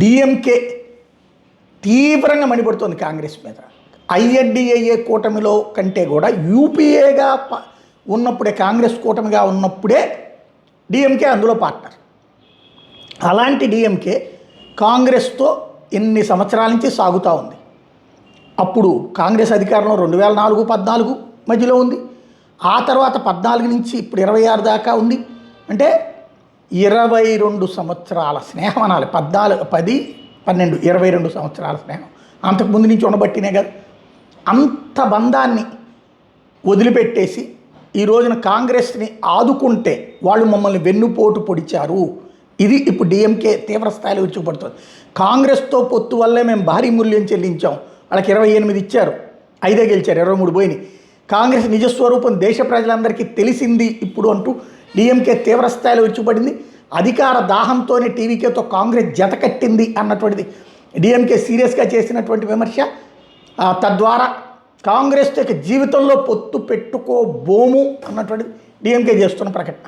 DMK తీవ్రంగా మండిపడుతోంది కాంగ్రెస్ మీద. ఐఎన్డిఏ కూటమిలో కంటే కూడా యూపీఏగా ఉన్నప్పుడే, కాంగ్రెస్ కూటమిగా ఉన్నప్పుడే డిఎంకే అందులో పార్ట్నర్. అలాంటి డిఎంకే కాంగ్రెస్తో ఎన్ని సంవత్సరాల నుంచి సాగుతూ ఉంది. అప్పుడు కాంగ్రెస్ అధికారంలో 2004-14 మధ్యలో ఉంది. ఆ తర్వాత 14 నుంచి ఇప్పుడు 26 దాకా ఉంది. అంటే 22 సంవత్సరాల స్నేహం అనాలి. 10, 12, 22 సంవత్సరాల స్నేహం అంతకుముందు నుంచి ఉండబట్టినే కదా. అంత బంధాన్ని వదిలిపెట్టేసి ఈ రోజున కాంగ్రెస్ని ఆదుకుంటే వాళ్ళు మమ్మల్ని వెన్నుపోటు పొడిచారు. ఇది ఇప్పుడు డిఎంకే తీవ్రస్థాయిలో విరుచుకుపడుతుంది. కాంగ్రెస్తో పొత్తు వల్లే మేము భారీ మూల్యం చెల్లించాం, వాళ్ళకి 28 ఇచ్చారు, 5 గెలిచారు, 23 పోయినాయి. కాంగ్రెస్ నిజస్వరూపం దేశ ప్రజలందరికీ తెలిసింది ఇప్పుడు అంటూ డిఎంకే తీవ్రస్థాయిలో విరుచుకుపడింది. అధికార దాహంతోనే టీవీకేతో కాంగ్రెస్ జత కట్టింది అన్నటువంటిది డిఎంకే సీరియస్గా చేసినటువంటి విమర్శ. తద్వారా కాంగ్రెస్ యొక్క జీవితంలో పొత్తు పెట్టుకోబోము అన్నటువంటిది డిఎంకే చేస్తున్న ప్రకటన.